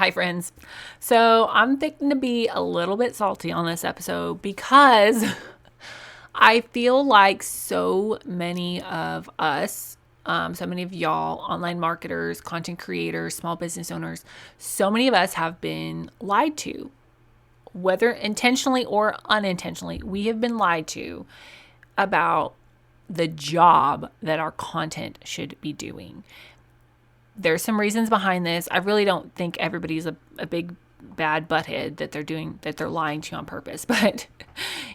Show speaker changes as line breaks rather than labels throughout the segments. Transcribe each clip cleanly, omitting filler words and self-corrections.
Hi, friends. So I'm thinking to be a little bit salty on this episode because I feel like so many of us, so many of y'all, online marketers, content creators, small business owners, so many of us have been lied to, whether intentionally or unintentionally. We have been lied to about the job that our content should be doing. There's some reasons behind this. I really don't think everybody's a big bad butthead that they're lying to you on purpose, but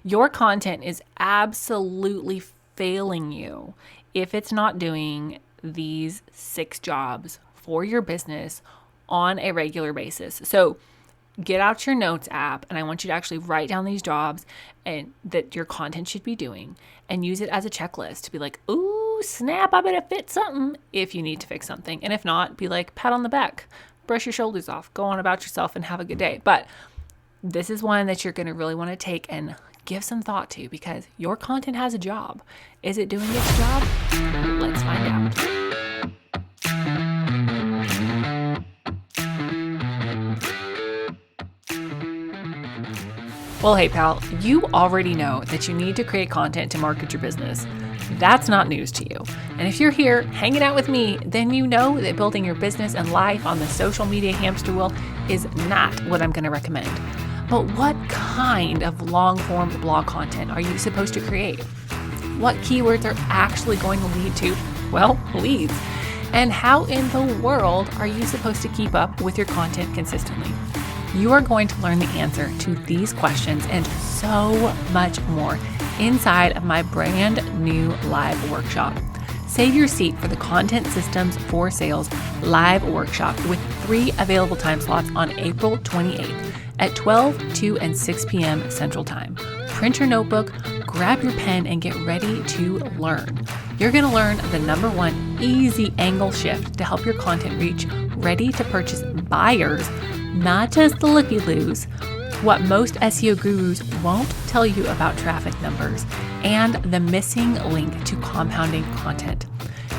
your content is absolutely failing you if it's not doing these 6 jobs for your business on a regular basis. So get out your notes app, and I want you to actually write down these jobs and that your content should be doing, and use it as a checklist to be like, ooh, snap, I better fix something if you need to fix something. And if not, be like, pat on the back, brush your shoulders off, go on about yourself and have a good day. But this is one that you're going to really want to take and give some thought to, because your content has a job. Is it doing its job? Let's find out. Well, hey, pal, you already know that you need to create content to market your business. That's not news to you. And if you're here hanging out with me, then you know that building your business and life on the social media hamster wheel is not what I'm going to recommend. But what kind of long-form blog content are you supposed to create? What keywords are actually going to lead to, well, leads? And how in the world are you supposed to keep up with your content consistently? You are going to learn the answer to these questions and so much more inside of my brand new live workshop. Save your seat for the Content Systems for Sales live workshop with 3 available time slots on April 28th at 12, 2, and 6 p.m. Central Time. Print your notebook, grab your pen, and get ready to learn. You're going to learn the number 1 easy angle shift to help your content reach ready to purchase buyers, not just the looky-loos, what most SEO gurus won't tell you about traffic numbers, and the missing link to compounding content.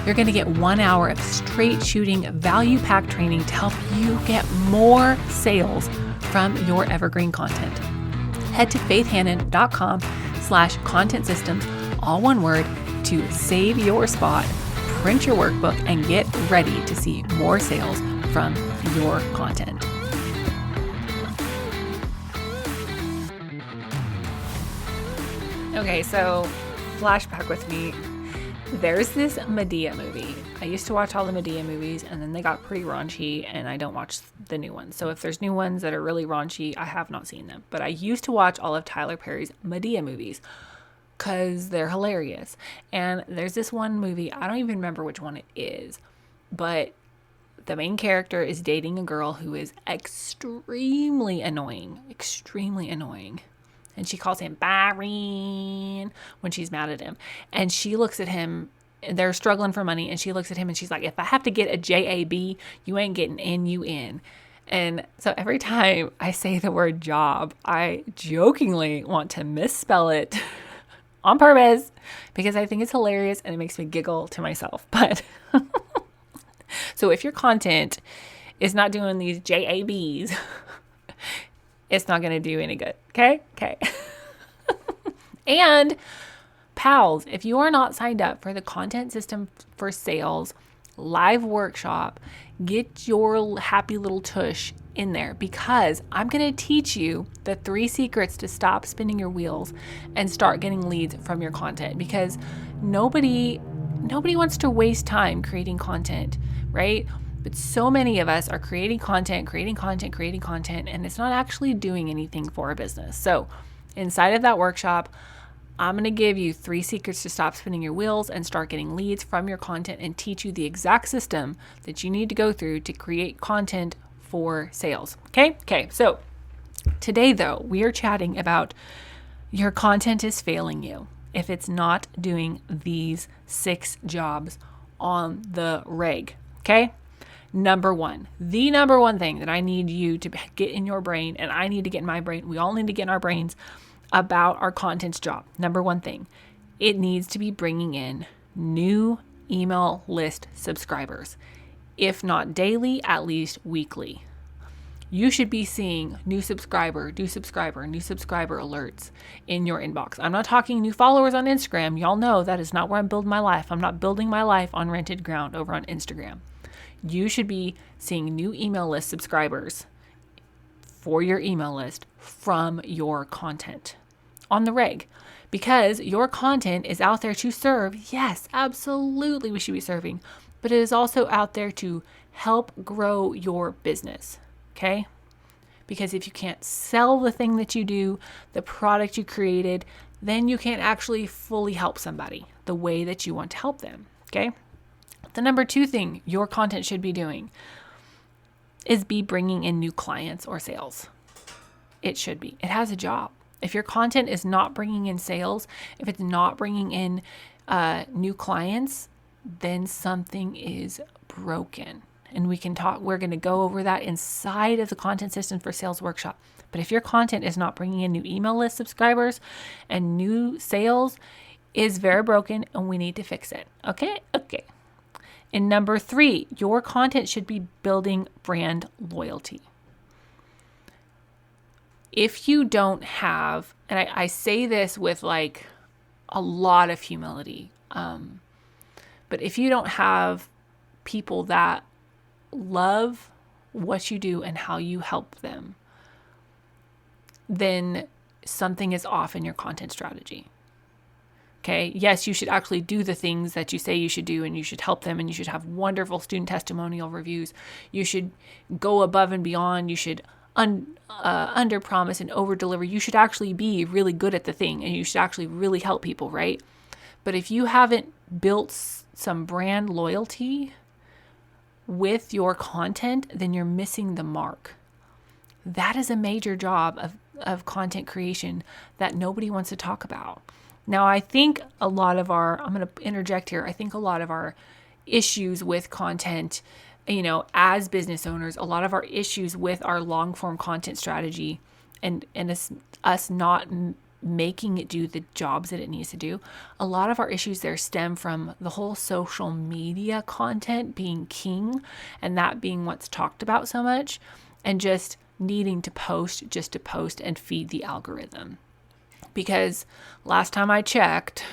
You're going to get 1 hour of straight shooting value-packed training to help you get more sales from your evergreen content. Head to faithhannon.com/content systems, all one word, to save your spot, print your workbook, and get ready to see more sales from your content. Okay, so flashback with me. There's this Medea movie. I used to watch all the Medea movies, and then they got pretty raunchy, and I don't watch the new ones. So if there's new ones that are really raunchy, I have not seen them. But I used to watch all of Tyler Perry's Medea movies because they're hilarious. And there's this one movie, I don't even remember which one it is, but the main character is dating a girl who is extremely annoying. And she calls him Byron when she's mad at him. And she looks at him, they're struggling for money, and she looks at him and she's like, if I have to get a JAB, you ain't getting NUN. And so every time I say the word job, I jokingly want to misspell it on purpose because I think it's hilarious and it makes me giggle to myself. But so if your content is not doing these JABs, it's not going to do any good. Okay. And pals, if you are not signed up for the Content System for Sales live workshop, get your happy little tush in there, because I'm going to teach you the 3 secrets to stop spinning your wheels and start getting leads from your content, because nobody wants to waste time creating content, right? But so many of us are creating content, and it's not actually doing anything for our business. So inside of that workshop, I'm going to give you 3 secrets to stop spinning your wheels and start getting leads from your content, and teach you the exact system that you need to go through to create content for sales. Okay. So today, though, we are chatting about your content is failing you if it's not doing these 6 jobs on the reg. Okay. The number one thing that I need you to get in your brain, and I need to get in my brain, we all need to get in our brains about our content's job. Number 1 thing, it needs to be bringing in new email list subscribers, if not daily, at least weekly. You should be seeing new subscriber alerts in your inbox. I'm not talking new followers on Instagram. Y'all know that is not where I'm building my life. I'm not building my life on rented ground over on Instagram. You should be seeing new email list subscribers for your email list from your content on the reg, because your content is out there to serve. Yes, absolutely, we should be serving, but it is also out there to help grow your business. Okay? Because if you can't sell the thing that you do, the product you created, then you can't actually fully help somebody the way that you want to help them. Okay? The number 2 thing your content should be doing is be bringing in new clients or sales. It should be. It has a job. If your content is not bringing in sales, if it's not bringing in new clients, then something is broken. And we're going to go over that inside of the Content Systems for Sales workshop. But if your content is not bringing in new email list subscribers and new sales, is very broken and we need to fix it. Okay. And number 3, your content should be building brand loyalty. If you don't have, and I say this with like a lot of humility, but if you don't have people that love what you do and how you help them, then something is off in your content strategy. Okay. Yes, you should actually do the things that you say you should do, and you should help them, and you should have wonderful student testimonial reviews. You should go above and beyond. You should under promise and over deliver. You should actually be really good at the thing, and you should actually really help people, right? But if you haven't built some brand loyalty with your content, then you're missing the mark. That is a major job of content creation that nobody wants to talk about. Now, I think I'm going to interject here. I think a lot of our issues with content, as business owners, a lot of our issues with our long form content strategy and us not making it do the jobs that it needs to do, a lot of our issues there stem from the whole social media content being king and that being what's talked about so much, and just needing to post just to post and feed the algorithm. Because last time I checked,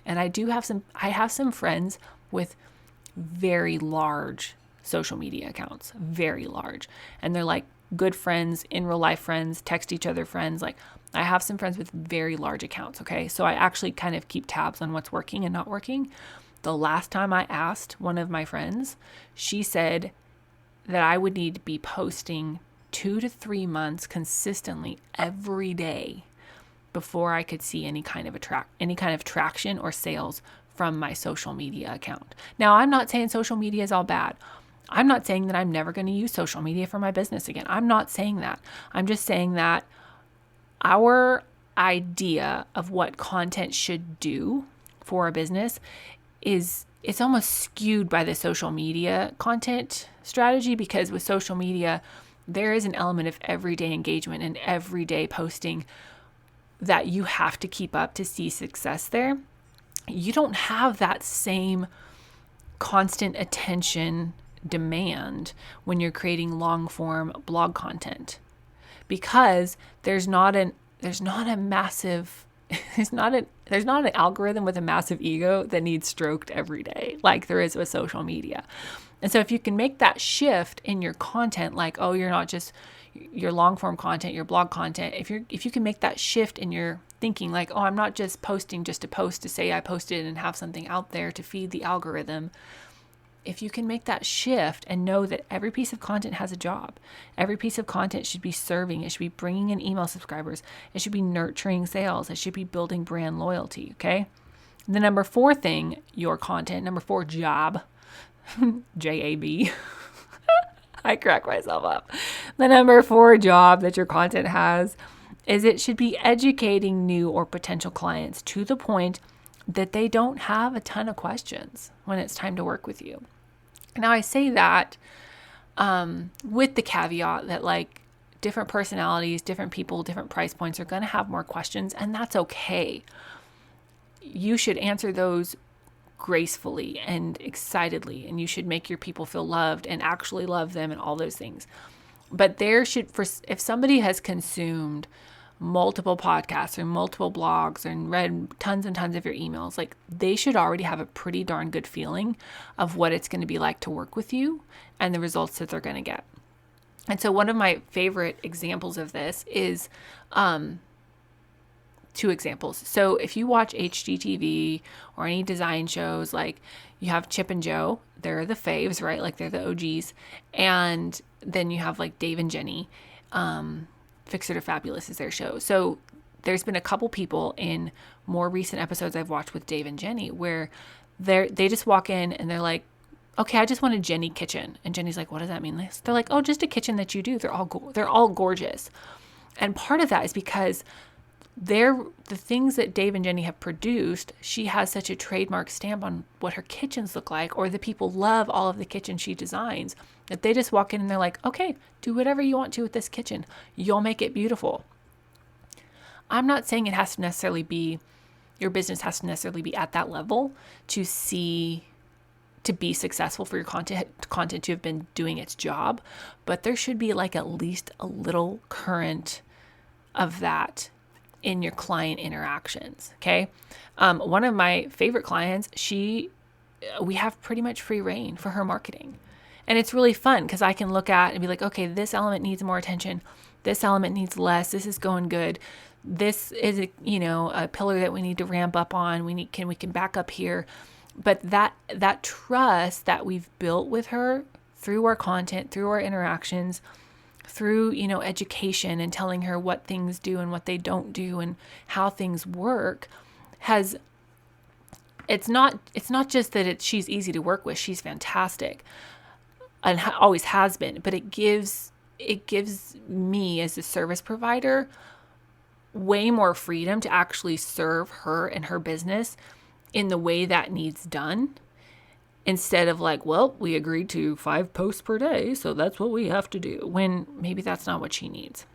and I have some friends with very large social media accounts, very large, and they're like good friends, in real life friends, text each other friends. Like, I have some friends with very large accounts. Okay. So I actually kind of keep tabs on what's working and not working. The last time I asked one of my friends, she said that I would need to be posting 2 to 3 months consistently every day before I could see any kind of traction or sales from my social media account. Now, I'm not saying social media is all bad. I'm not saying that I'm never going to use social media for my business again. I'm not saying that. I'm just saying that our idea of what content should do for a business it's almost skewed by the social media content strategy, because with social media, there is an element of everyday engagement and everyday posting that you have to keep up to see success there. You don't have that same constant attention demand when you're creating long form blog content, because there's not an algorithm with a massive ego that needs stroked every day like there is with social media. And so if you can make that shift in your content, like, oh, you're not just your long form content, your blog content, if you can make that shift in your thinking, like, oh, I'm not just posting just to post to say I posted and have something out there to feed the algorithm. If you can make that shift and know that every piece of content has a job, every piece of content should be serving, it should be bringing in email subscribers, it should be nurturing sales, it should be building brand loyalty, okay? The number 4 thing, your content, number 4 job, J-A-B, I crack myself up. The number 4 job that your content has is it should be educating new or potential clients to the point that they don't have a ton of questions when it's time to work with you. Now, I say that with the caveat that, like, different personalities, different people, different price points are going to have more questions, and that's okay. You should answer those gracefully and excitedly, and you should make your people feel loved and actually love them and all those things. But if somebody has consumed multiple podcasts or multiple blogs and read tons and tons of your emails, like they should already have a pretty darn good feeling of what it's going to be like to work with you and the results that they're going to get. And so one of my favorite examples of this is two examples. So if you watch HGTV or any design shows, like you have Chip and Jo, they're the faves, right? Like they're the OGs. And then you have like Dave and Jenny, Fix It or Fabulous is their show. So there's been a couple people in more recent episodes I've watched with Dave and Jenny where they just walk in and they're like, okay, I just want a Jenny kitchen. And Jenny's like, what does that mean? They're like, oh, just a kitchen that you do. They're all gorgeous. And part of that is because the things that Dave and Jenny have produced, she has such a trademark stamp on what her kitchens look like, or the people love all of the kitchens she designs, that they just walk in and they're like, okay, do whatever you want to with this kitchen. You'll make it beautiful. I'm not saying your business has to necessarily be at that level to be successful for your content to have been doing its job, but there should be like at least a little current of that in your client interactions. Okay. One of my favorite clients, we have pretty much free reign for her marketing. And it's really fun because I can look at and be like, okay, this element needs more attention. This element needs less. This is going good. This is a pillar that we need to ramp up on. We can back up here. But that trust that we've built with her through our content, through our interactions, through, education and telling her what things do and what they don't do and how things work it's not just that she's easy to work with. She's fantastic and always has been, but it gives me as a service provider way more freedom to actually serve her and her business in the way that needs done, instead of like, well, we agreed to 5 posts per day, so that's what we have to do, when maybe that's not what she needs.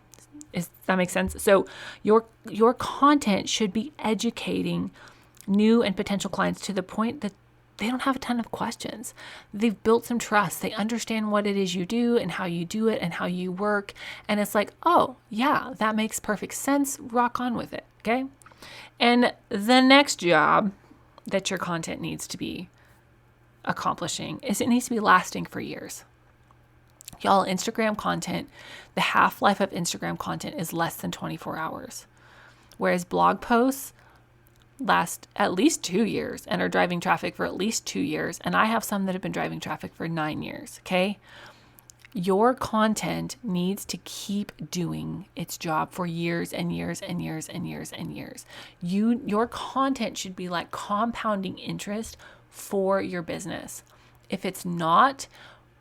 Does that make sense? So your content should be educating new and potential clients to the point that they don't have a ton of questions. They've built some trust. They understand what it is you do and how you do it and how you work. And it's like, oh yeah, that makes perfect sense. Rock on with it. Okay. And the next job that your content needs to be accomplishing is it needs to be lasting for years. Y'all, Instagram content, the half-life of Instagram content is less than 24 hours. Whereas blog posts last at least 2 years and are driving traffic for at least 2 years. And I have some that have been driving traffic for 9 years. Okay. Your content needs to keep doing its job for years and years and years and years and years. Your content should be like compounding interest for your business. If it's not,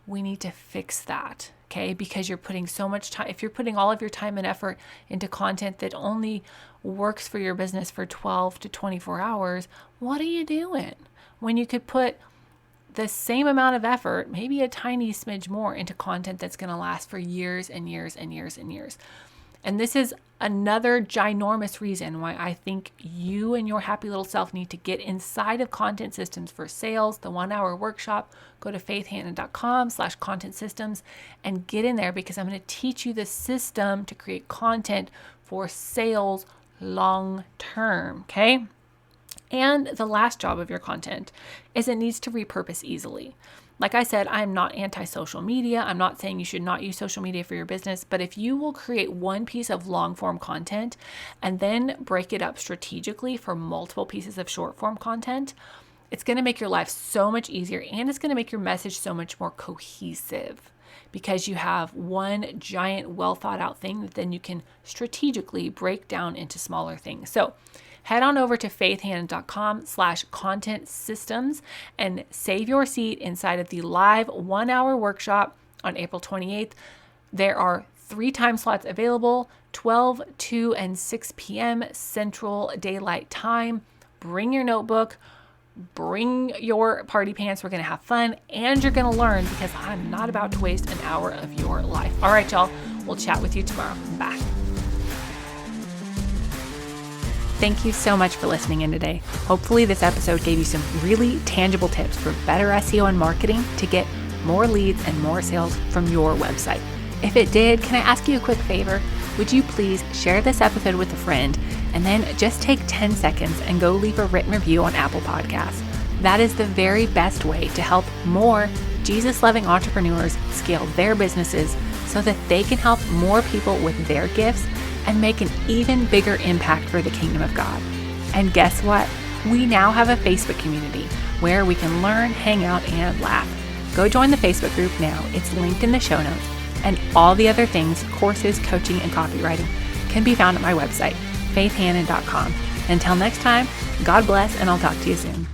we need to fix that. Okay. Because you're putting so much time, if you're putting all of your time and effort into content that only works for your business for 12 to 24 hours, what are you doing? When you could put the same amount of effort, maybe a tiny smidge more, into content that's going to last for years and years and years and years. And this is another ginormous reason why I think you and your happy little self need to get inside of Content Systems for Sales, the 1-hour workshop. Go to faithhannon.com/content systems and get in there, because I'm going to teach you the system to create content for sales long term. Okay. And the last job of your content is it needs to repurpose easily. Like I said, I'm not anti-social media. I'm not saying you should not use social media for your business, but if you will create one piece of long form content and then break it up strategically for multiple pieces of short form content, it's going to make your life so much easier, and it's going to make your message so much more cohesive, because you have one giant, well thought out thing that then you can strategically break down into smaller things. So head on over to faithhannon.com/content systems and save your seat inside of the live 1-hour workshop on April 28th. There are 3 time slots available: 12, 2, and 6 p.m. Central Daylight Time. Bring your notebook, bring your party pants. We're going to have fun, and you're going to learn, because I'm not about to waste an hour of your life. All right, y'all. We'll chat with you tomorrow. Bye. Thank you so much for listening in today. Hopefully this episode gave you some really tangible tips for better SEO and marketing to get more leads and more sales from your website. If it did, can I ask you a quick favor? Would you please share this episode with a friend and then just take 10 seconds and go leave a written review on Apple Podcasts? That is the very best way to help more Jesus-loving entrepreneurs scale their businesses so that they can help more people with their gifts and make an even bigger impact for the kingdom of God. And guess what? We now have a Facebook community where we can learn, hang out, and laugh. Go join the Facebook group now. It's linked in the show notes. And all the other things, courses, coaching, and copywriting can be found at my website, faithhannon.com. Until next time, God bless, and I'll talk to you soon.